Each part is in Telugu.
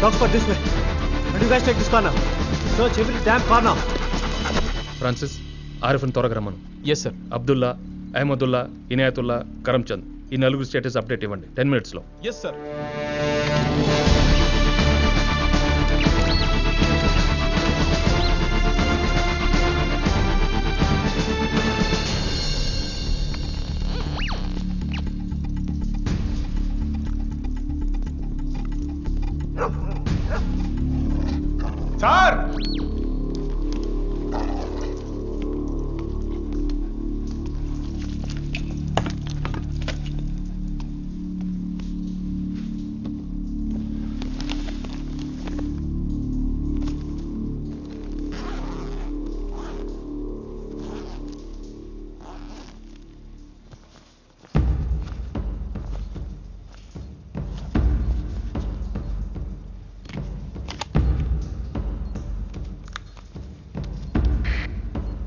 Talk for this way. And you guys take this car now. Search every damn car now. Francis ఆరిఫ్ని త్వరగా రమ్మను. Yes sir. అబ్దుల్లా, అహ్మదుల్లా, ఇనాయతుల్లా, కరంచంద్ ఈ నలుగురు స్టేటస్ అప్డేట్ ఇవ్వండి 10 minutesలో. Yes sir. Sir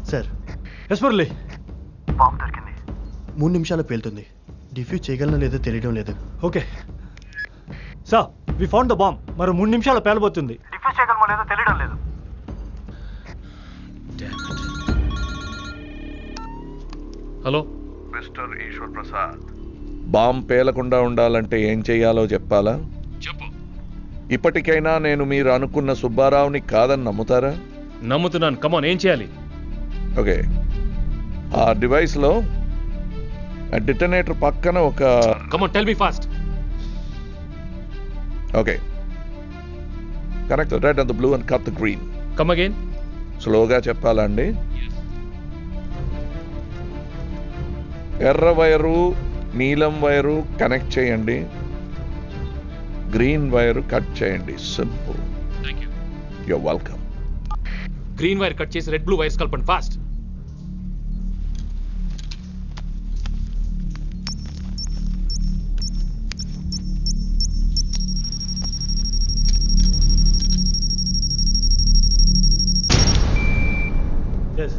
sir yes Murali. Bomb దొరికింది. 3 నిమిషాలు పేలుతుంది. డిఫ్యూజ్ చేయగలనో లేదో తెలియడం లేదు. Okay sir, we found the bomb. మరో 3 నిమిషాలు పేలబోతుంది. డిఫ్యూజ్ చేయగలమో లేదో తెలియడం లేదు. Hello mister Eshwar Prasad, bomb పేలకుండా ఉండాలంటే ఏం చెయ్యాలో చెప్పాలా? చెప్పు. ఇప్పటికైనా నేను మీరు అనుకున్న సుబ్బారావుని కాదని నమ్ముతారా? నమ్ముతున్నాను. కమాన్, ఏం చేయాలి? ఓకే, ఆ డివైస్లో డిటనేటర్ పక్కన ఒక come on, tell me fast. Okay, connect the red and the blue and cut the green. Come again. స్లోగా చెప్పాలండి. ఎర్ర వైరు నీలం వైరు కనెక్ట్ చేయండి, గ్రీన్ వైరు కట్ చేయండి. Simple. Thank you. You're welcome. Green wire cut చేసి రెడ్ బ్లూ వైర్స్ కలపండి ఫాస్ట్. ఎస్,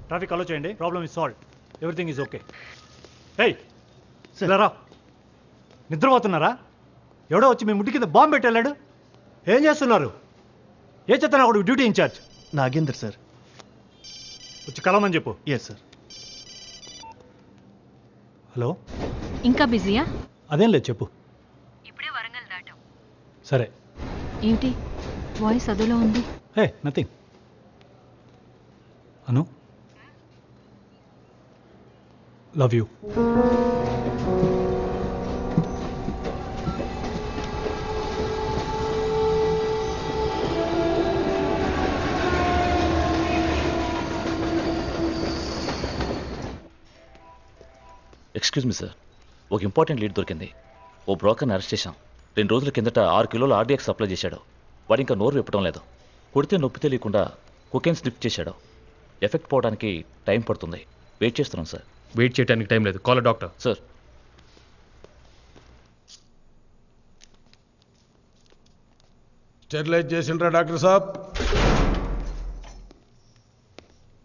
ట్రాఫిక్ అలో చేయండి. Problem is solve. Everything is okay. Hey రా, నిద్రపోతున్నారా? ఎవడో వచ్చి మీ ముట్టి కింద బాంబు పెట్టి వెళ్ళాడు. ఏం చేస్తున్నారు? ఏ చెప్తాను అక్కడ డ్యూటీ ఇన్ఛార్జ్ నాగేందర్ సార్. వచ్చి కలవమని చెప్పు. Yes sir. హలో, ఇంకా బిజీయా? అదేం లేదు, చెప్పు. ఇప్పుడే వరంగల్ దాటాం. సరే. ఏంటి వాయిస్ అదులో ఉంది? Hey nothing. Anu, love you. Excuse me sir, ఒక ఇంపార్టెంట్ లీడ్ దొరికింది. ఓ బ్రోకర్ని అరెస్ట్ చేశాం. 2 రోజుల కిందట 6 కిలోల ఆర్డీఎక్స్ సప్లై చేశాడు. వాడు ఇంకా నోరు విప్పడం లేదు. కొడితే నొప్పి తెలియకుండా కుకెన్ స్లిప్ చేశాడు. ఎఫెక్ట్ పోవడానికి టైం పడుతుంది. వెయిట్ చేస్తున్నాం సార్. వెయిట్ చేయడానికి టైం లేదు. Call doctor. సార్. స్టెరిలైజ్ చేసిండ్రా డాక్టర్ సాబ్?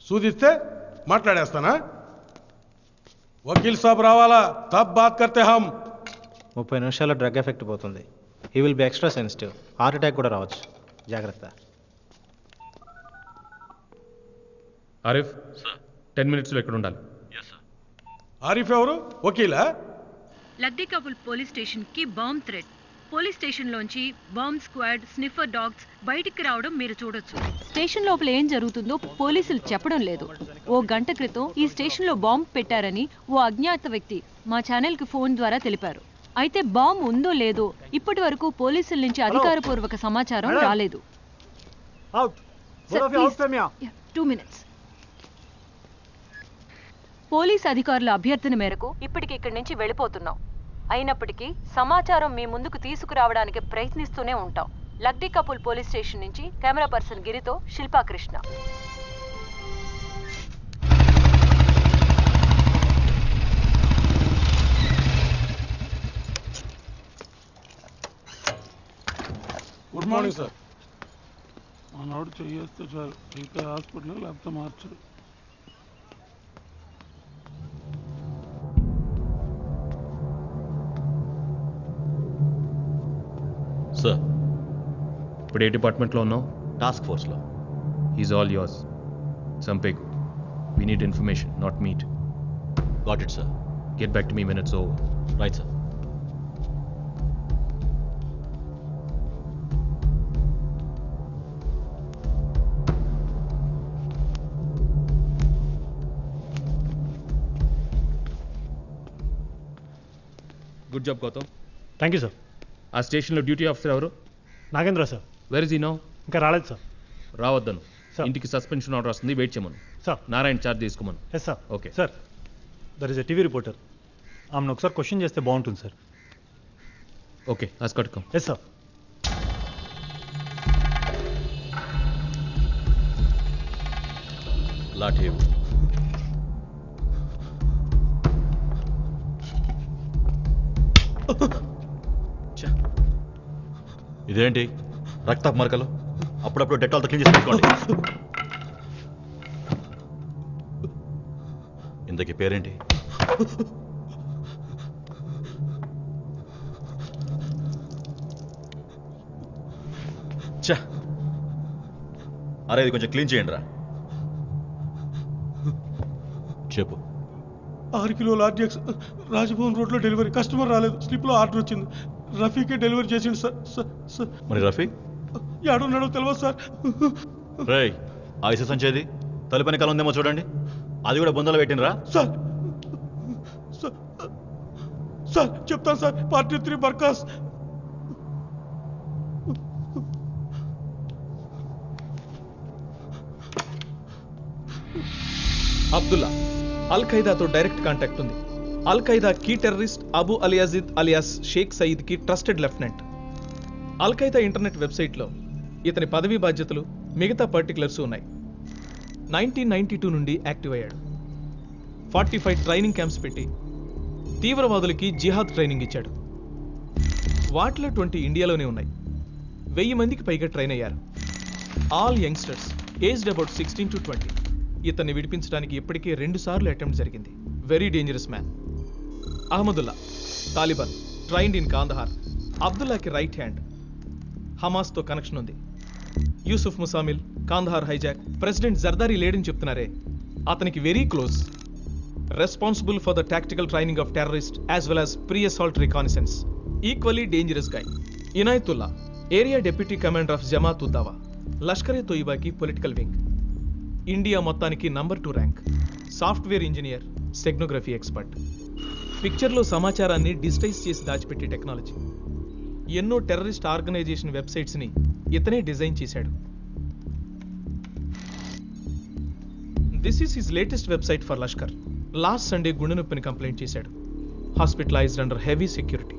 సూదిస్తే మాట్లాడేస్తానా? వకీల్ సాబ్ రావాలా, తబ్ బాత్ కర్తే హమ్. 30 నిమిషాల్లో డ్రగ్ ఎఫెక్ట్ పోతుంది. He will be extra sensitive. Heart attack కూడా రావచ్చు. జాగ్రత్త. ఆరిఫ్, 10 minutesలో ఇక్కడ ఉండాలి. ఆరిఫ్ ఎవరు? వకీలా? లగ్డికబుల్ పోలీస్ స్టేషన్ కి బాంబ్ థ్రెట్. పోలీస్ స్టేషన్ లోంచి బాంబ్ స్క్వాడ్, స్నిఫర్ డాగ్స్ బయటికి రావడం మీరు చూడొచ్చు. స్టేషన్ లోపల ఏం జరుగుతుందో పోలీసులు చెప్పడం లేదు. ఓ గంట క్రితం ఈ స్టేషన్ లో బాంబ్ పెట్టారని ఓ అజ్ఞాత వ్యక్తి మా ఛానల్ కి ఫోన్ ద్వారా తెలిపారు. అయితే బాంబ్ ఉందో లేదో ఇప్పటి వరకు పోలీసుల నుంచి అధికారపూర్వక సమాచారం రాలేదు. 2 minutes. పోలీస్ అధికారుల అభ్యర్థన మేరకు ఇప్పటికి ఇక్కడి నుంచి వెళ్ళిపోతున్నాం. అయినప్పటికీ సమాచారం మీ ముందుకు తీసుకురావడానికి ప్రయత్నిస్తూనే ఉంటాం. లగ్డికపుల్ పోలీస్ స్టేషన్ నుంచి కెమెరా పర్సన్ గిరితో Shilpa Krishna. Good morning sir. ఆనాడు చెయ్యేస్తే చాలు, అయితే హాస్పిటల్ లేకపోతే మార్చరు. సార్, ఇప్పుడు ఏ డిపార్ట్మెంట్లో ఉన్నావు? టాస్క్ ఫోర్స్లో. Is all yours. సంపేకు. We need information, not meet. Got it sir. Get back to me minutes over. Right sir. Good job Gautam. Thank you sir. ఆ స్టేషన్లో డ్యూటీ ఆఫీసర్ ఎవరు? Nagendra sir. Where is he now? ఇంకా రాలేదు సార్. రావద్దను. Sir. ఇంటికి సస్పెన్షన్ ఆర్డర్ వస్తుంది, వెయిట్ చేయమను. సార్. నారాయణ చార్జ్ తీసుకోమను. Yes sir. Okay sir, there is a TV reporter. ఆమెను ఒకసారి క్వశ్చన్ చేస్తే బాగుంటుంది సార్. ఓకే, అస్కట్కం. Yes sir. లాఠీ ఇవ్వు. ఛ! ఇదేంటి రక్తపు మరకలు? అప్పుడప్పుడు డెటాల్తో క్లీన్ చేసి పెట్టుకోండి. ఇంతకీ పేరేంటి? ఛ! అరే ఇది కొంచెం క్లీన్ చేయండి రా. చెప్పు. 6 కిలోల ఆర్డిఎక్స్ రాజభవన్ రోడ్లో డెలివరీ. కస్టమర్ రాలేదు, స్లిప్లో ఆర్డర్ వచ్చింది. రఫీకే డెలివరీ చేసిండు సార్. సార్ మరి రఫీ ఎక్కడున్నాడో తెలియదు సార్. రేయ్, ఆ ఇసు సంచేది తలుపని కాలం ఉందేమో చూడండి. అది కూడా బొందలు పెట్టినరా? సార్ సార్ చెప్తాను sir. Party 3 Barkas. Abdullah, Al ఖైదాతో డైరెక్ట్ కాంటాక్ట్ ఉంది. అల్ ఖైదా కీ టెర్రరిస్ట్ అబు అలియాజిద్ అలియాస్ షేక్ సయీద్ కి trusted lieutenant. Al Qaeda internet వెబ్సైట్లో ఇతని పదవీ బాధ్యతలు, మిగతా పర్టికులర్స్ ఉన్నాయి. 1992 నుండి యాక్టివ్ అయ్యాడు. 45 ట్రైనింగ్ క్యాంప్స్ పెట్టి తీవ్రవాదులకి జిహాద్ ట్రైనింగ్ ఇచ్చాడు. వాటిలో 20 ఇండియాలోనే ఉన్నాయి. 1000 మందికి పైగా ట్రైన్ అయ్యారు. All youngsters aged about 16 to 20. ఇతన్ని విడిపించడానికి ఇప్పటికే 2 సార్లు అటెంప్ట్ జరిగింది. Very dangerous man. Ahmadullah, Taliban, trained in Kandahar. అబ్దుల్లాకి రైట్ హ్యాండ్. హమాస్తో కనెక్షన్ ఉంది. Yusuf Musammil, Kandahar hijack, president Zardari లేడని చెప్తున్నారే, అతనికి very close. Responsible for the tactical training of terrorist as well as pre assault reconnaissance. Equally dangerous guy. Inayatullah, area deputy commander of Jamaat ud-Dawa, Lashkar తోయిబాకి పొలిటికల్ వింగ్. ఇండియా మొత్తానికి number 2 rank. Software engineer, steganography expert. పిక్చర్లో సమాచారాన్ని డిజిటైజ్ చేసి దాచిపెట్టే టెక్నాలజీ. ఎన్నో టెర్రరిస్ట్ ఆర్గనైజేషన్ వెబ్సైట్స్ని ఇతనే డిజైన్ చేశాడు. This is his latest website for Lashkar. Last Sunday గుండె నొప్పిని కంప్లైంట్ చేశాడు. Hospitalised under heavy security.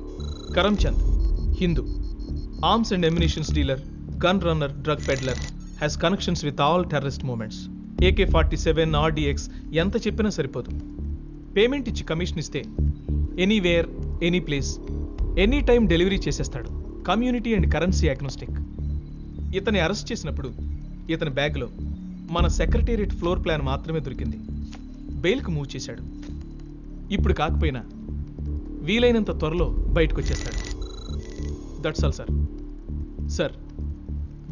Karamchand, Hindu, arms and ammunitions dealer, gun runner, drug peddler, has connections with all terrorist movements. AK-47, RDX ఎంత చెప్పినా సరిపోదు. పేమెంట్ ఇచ్చి కమిషన్ ఇస్తే anywhere, any place, any time delivery చేసేస్తాడు. Community and currency agnostic. ఇతన్ని అరెస్ట్ చేసినప్పుడు ఇతని బ్యాగ్లో మన సెక్రటేరియట్ ఫ్లోర్ ప్లాన్ మాత్రమే దొరికింది. బెయిల్కు మూవ్ చేశాడు. ఇప్పుడు కాకపోయినా వీలైనంత త్వరలో బయటకు వచ్చేస్తాడు. That's all sir. సార్,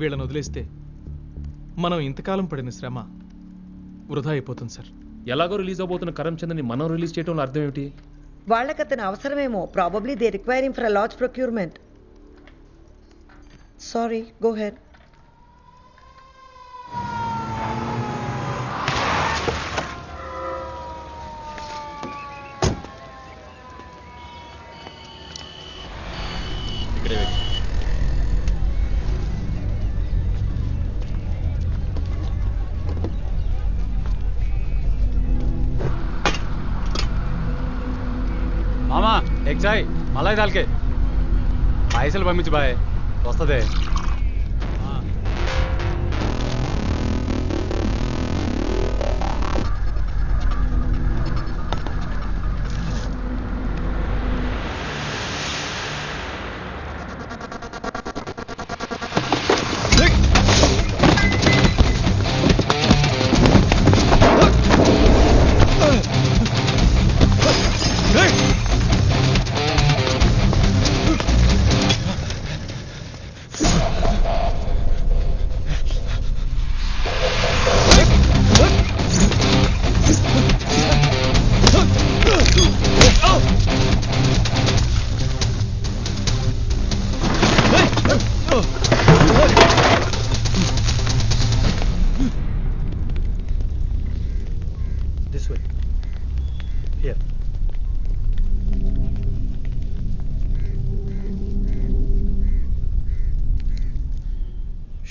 వీళ్ళని వదిలేస్తే మనం ఇంతకాలం పడిన శ్రమ వృధా అయిపోతుంది సార్. ఎలాగో రిలీజ్ అవబోతున్న కరమ్చంద్ని మనం రిలీజ్ చేయడంలో అర్థం ఏమిటి? వాళ్ళకి అతను అవసరమేమో. Probably they require him for a large procurement. Sorry, go ahead. ఇక్కడే వెయిట్. మామా ఎగ్ చాయ్ మలాయి దాల్కే పైసలు పంపించు బాయ్, వస్తుంది.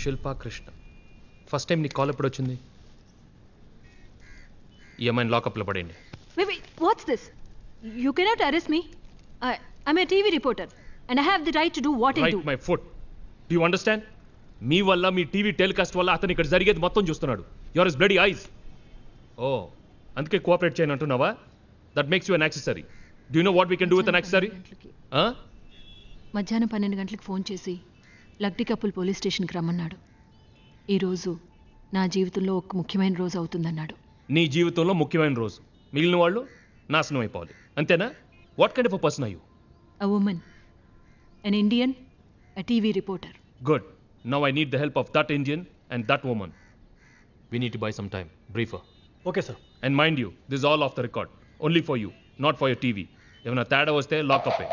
శిల్పా కృష్ణ ఫస్ట్ టైం నీ కాల్ ఎప్పుడు వచ్చింది? ఈ అమ్మాయిని లాకప్లో పడేయండి. Wait, what's this? You cannot arrest me. I'm a TV reporter and I have the right to do what I right do. My foot. Do you understand? మీ వల్ల మీ టీవీ టెలికాస్ట్ వల్ల అతను ఇక్కడ జరిగేది మొత్తం చూస్తున్నాడు. Your is bloody eyes. ఓ అందుకే కోఆపరేట్ చేయను అంటున్నావా? That makes you an accessory. Do you know what we can do with an accessory? మధ్యాహ్నం 12 గంటలకు ఫోన్ చేసి లక్డికప్పుల్ పోలీస్ స్టేషన్కి రమ్మన్నాడు. ఈరోజు నా జీవితంలో ఒక ముఖ్యమైన రోజు అవుతుందన్నాడు. నీ జీవితంలో ముఖ్యమైన రోజు, మిగిలిన వాళ్ళు నాశనం అయిపోవాలి అంతేనా? What kind of a person are you? A woman, an Indian, a TV reporter. Good. Now I need the help of that Indian and that woman. We need to buy some time. Briefer. Okay sir. And mind you, this is all off the record. Only for you, not for your TV. ఏమైనా తేడా వస్తే లాకప్.